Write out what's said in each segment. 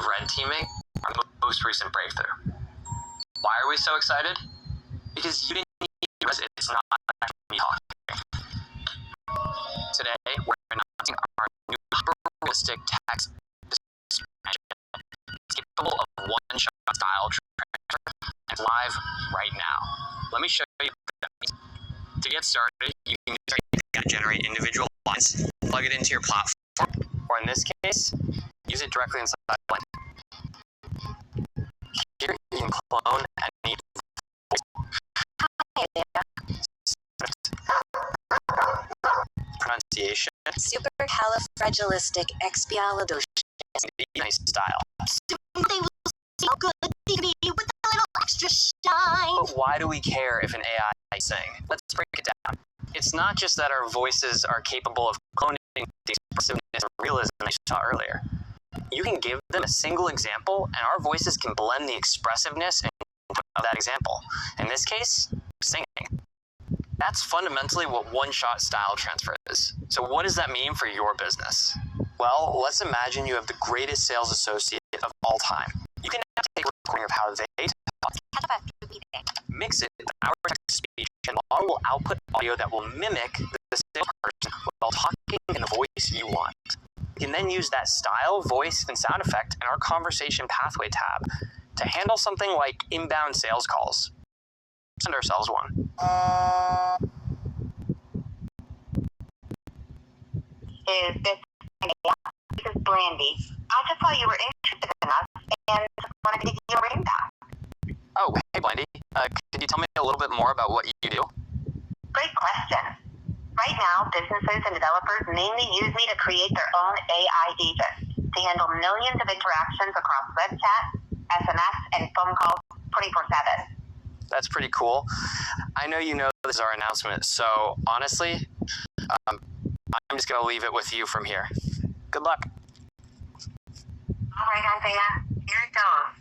red teaming, our most recent breakthrough. Why are we so excited? Because you didn't need it's not actually me talking. Today, we're announcing our new hyper-realistic text description. It's capable of one-shot style transfer and it's live right now. Let me show you what that means. To get started, you can generate individual lines, plug it into your platform, or in this case, use it directly inside Blend. Here, you can clone any pronunciation, Supercalifragilisticexpialidocious. Nice style. They will see how good they can be with a little extra shine. But why do we care if an AI is saying? Let's break it down. It's not just that our voices are capable of cloning the expressiveness and realism I saw earlier. You can give them a single example, and our voices can blend the expressiveness of that example. In this case, singing. That's fundamentally what one-shot style transfer is. So what does that mean for your business? Well, let's imagine you have the greatest sales associate of all time. You can now take a recording of how they talk, mix it with our text-to-speech, and the model will output audio that will mimic the salesperson while talking in the voice you want. You can then use that style, voice, and sound effect in our conversation pathway tab to handle something like inbound sales calls. Send ourselves one. Is this Brandy? I just saw you were interested in us and wanted to give you a ring back. Oh, hey, Blandy. Could you tell me a little bit more about what you do? Great question. Right now, businesses and developers mainly use me to create their own AI agents to handle millions of interactions across web chat, SMS, and phone calls 24/7. That's pretty cool. I know you know this is our announcement, so honestly, I'm just going to leave it with you from here. Good luck. All right, Isaiah, here it goes.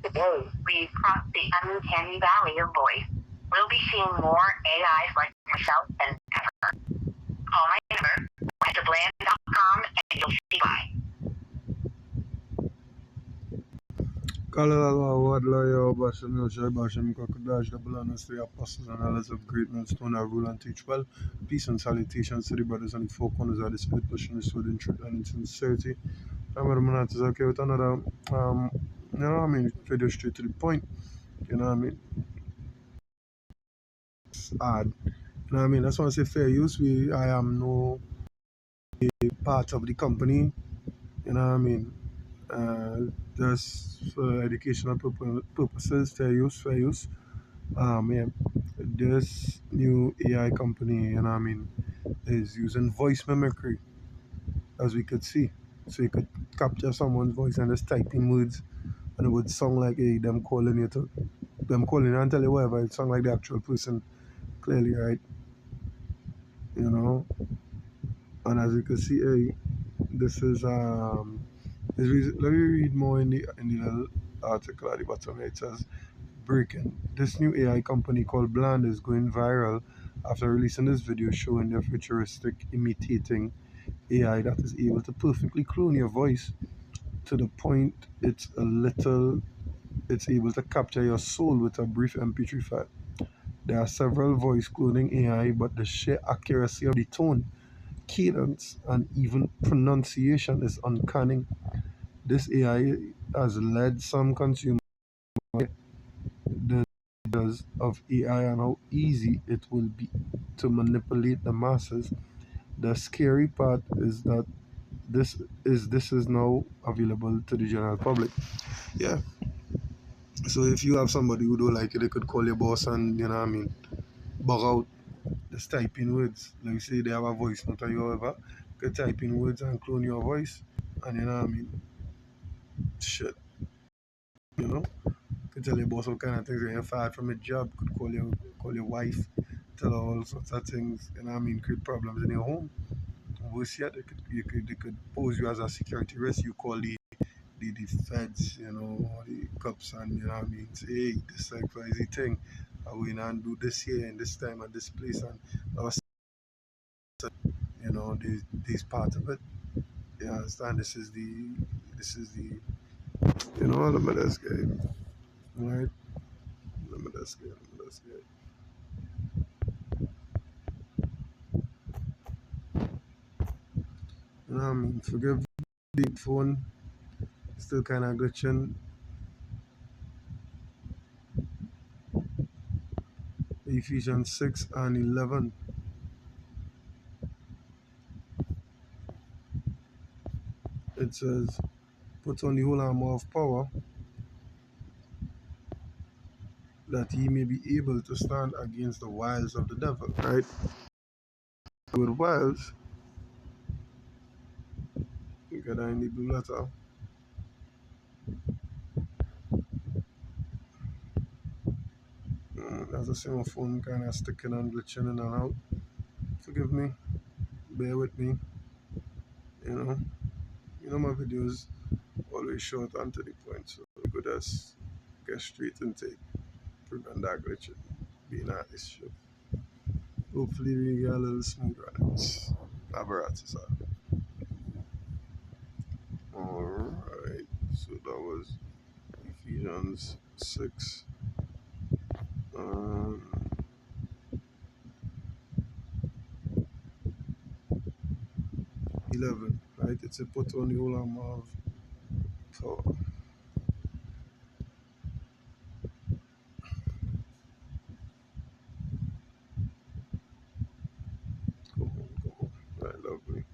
Today, we've crossed the uncanny valley of voice. We'll be seeing more AIs like myself than ever. Call my number, bland.com, and you'll see why. Kalala Basham Basham Kakadash, the Balanas, the apostles and elders of greatness, to now rule and teach well. Peace and salutations to the brothers and the four corners of the spirit, pushing the sword in truth and in sincerity. I'm going to okay with another, video straight to the point. You know what I mean? It's hard. You know what I mean? That's why I say fair use. I am no part of the company. You know what I mean? Just for educational purposes, fair use. This new AI company, you know what I mean, is using voice mimicry, as we could see. So you could capture someone's voice and just type in words, and it would sound like them calling you and tell you whatever. It sound like the actual person clearly, right? You know. And as you can see, this is let me read more in the little article at the bottom. It says, breaking. This new AI company called Bland is going viral after releasing this video showing their futuristic imitating AI that is able to perfectly clone your voice to the point it's able to capture your soul with a brief MP3 file. There are several voice cloning AI, but the sheer accuracy of the tone, cadence, and even pronunciation is uncanny. This AI has led some consumers the dangers of AI and how easy it will be to manipulate the masses. The scary part is that this is now available to the general public. Yeah. So if you have somebody who don't like it, they could call your boss and you know what I mean, bug out. Just type in words. Like say they have a voice note or whatever, you could type in words and clone your voice, and you know what I mean. Shit. You know. Could tell your boss all kind of things when you're fired from a job. Could call your wife, tell her all sorts of things. You know what I mean? Create problems in your home. Worse yet, they could pose you as a security risk. You call the feds, you know, the cops, and you know what I mean. Say, hey, this XYZ thing, I went and do this here and this time and this place, and you know, these part of it. You understand? This is the, you know, let me just get it. Right? Let me just get it. Let me just get it. You know what I mean? Forgive the phone, still kind of glitching. Ephesians 6 and 11. It says, put on the whole armor of power, that ye may be able to stand against the wiles of the devil. Right? With wiles, you get that in the blue letter. As I say, my phone kind of sticking and glitching in and out. Forgive me, bear with me. You know, my videos always short and to the point, so we could just get straight into it, prevent that glitching being an issue. Hopefully, we get a little smoother on it. Apparatus. Alright, so that was Ephesians 6. 11, right? It's a put on the whole armor of power. Come on, come on. Right, lovely.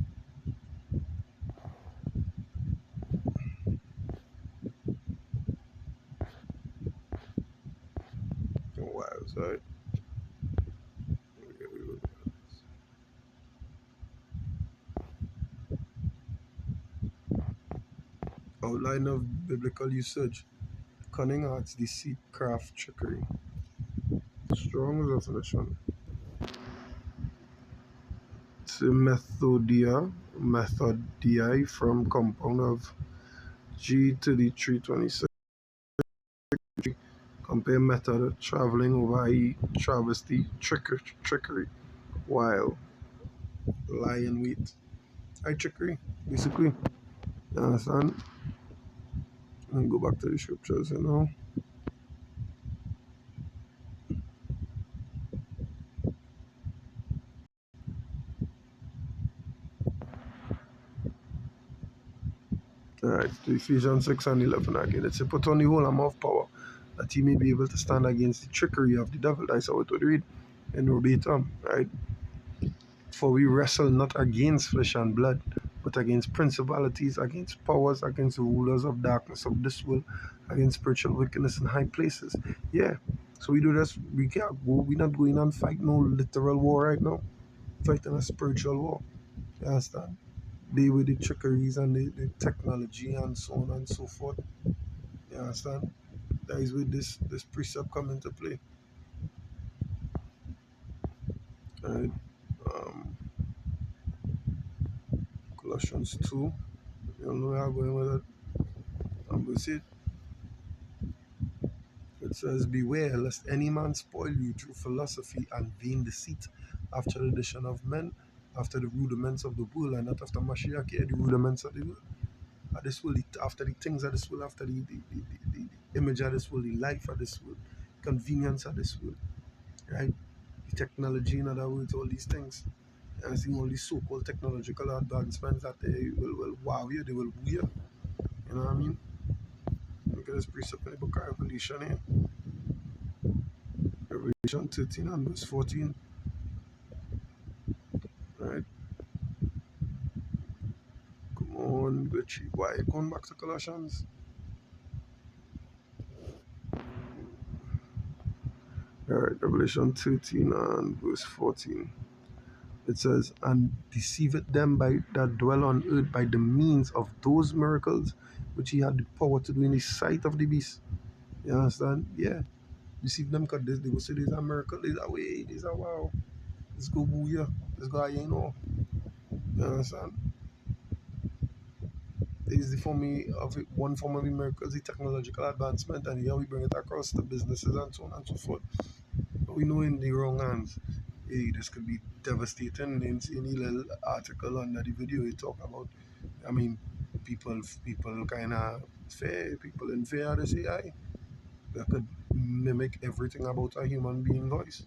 Wiles, right? Okay, we look at this. Outline of biblical usage: cunning arts, deceit, craft, trickery. Strong definition. It's a methodia from compound of G to the 326. Compare method, traveling over, i.e. travesty, trickery, while, lie and wait. Trickery, basically. You understand? And go back to the scriptures, you know. Alright, to Ephesians 6 and 11 again. It says, put on the whole armor of power, that ye may be able to stand against the trickery of the devil. That's how it would read in verbatim, right? For we wrestle not against flesh and blood, but against principalities, against powers, against the rulers of darkness of this world, against spiritual wickedness in high places. Yeah. So we do this, we can't go, we're not going and fight no literal war right now. Fighting a spiritual war. You understand? They with the trickeries and the technology and so on and so forth. You understand? That is where this precept come into play. Right? Um, Colossians 2. You know where I'm going with it. I'm going to see it. It says, beware lest any man spoil you through philosophy and vain deceit, after the tradition of men, after the rudiments of the world, and not after Mashiach, the rudiments of the world. This world, after the things of this world, after the image of this world, the life of this world, convenience of this world, right? The technology, in other words, all these things. And seeing all these so-called technological advancements that they will wow you, they will woo you. You know what I mean? Look at this precept in the book of Revelation here. Revelation 13 and verse 14. Right? Come on, Gucci. Why? Going back to Colossians. Alright, Revelation 13 and verse 14. It says, and deceiveth them by that dwell on earth by the means of those miracles which he had the power to do in the sight of the beast. You understand? Yeah. Deceive them because they will say there's a miracle, there's a way, there's a wow. Let's go boo ya. Let's go, you know. You understand? Is the form of it, one form of the miracle is the technological advancement, and here we bring it across to businesses and so on and so forth. But we know in the wrong hands, this could be devastating. In any little article under the video, you talk about I mean, people kind of fear, people in fear of this AI that could mimic everything about a human being voice,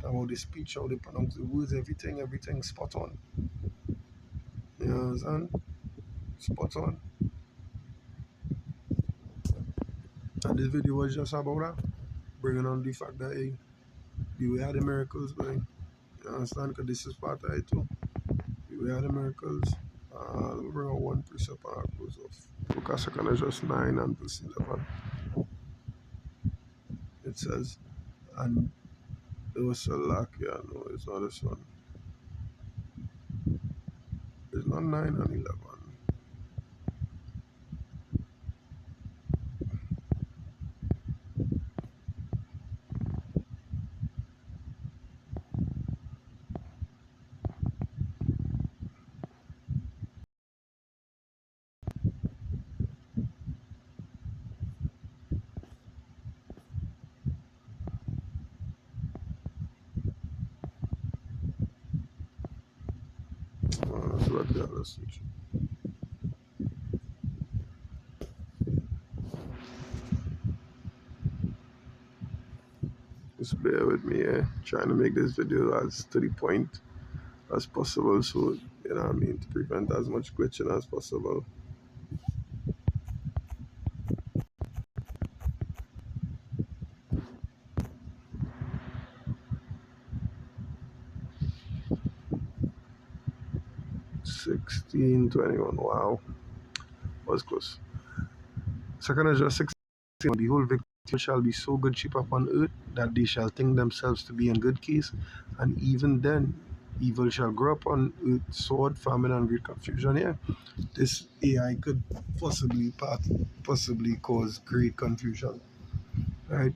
about the speech, how they pronounce the words, everything spot on. You know what I'm saying? Spot on. And this video was just about that, bringing on the fact that hey, the way of the miracles, man. You understand? Because this is part of it too. The way of the miracles. Let me bring out one precept and I'll close off. Because second is just 9 and verse 11. It says, and it was a lack, yeah, no, it's not this one. It's not 9 and 11. That's what the other switch. Just bear with me, trying to make this video as to the point as possible, so you know what I mean, to prevent as much glitching as possible. Sixteen 21. Wow, was close. Second is just 16. The whole victim shall be so good sheep upon earth that they shall think themselves to be in good case, and even then evil shall grow upon earth, sword, famine, and great confusion. Yeah, this AI could possibly cause great confusion, right?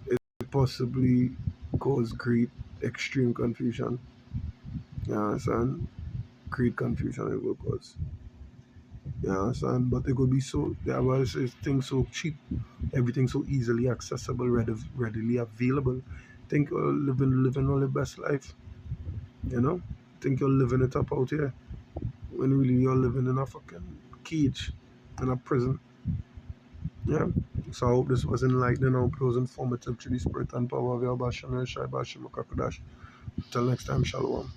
It could possibly cause great extreme confusion. You understand? Great confusion it will cause. You understand? But it could be so, there was things so cheap, everything so easily accessible, readily available. Think you're living all the best life, you know? Think you're living it up out here when really you're living in a fucking cage, in a prison. Yeah. So I hope this was enlightening. I hope it was informative to the spirit and power of your Bashan and Shai Bashim Kakadash. Till next time, Shalom.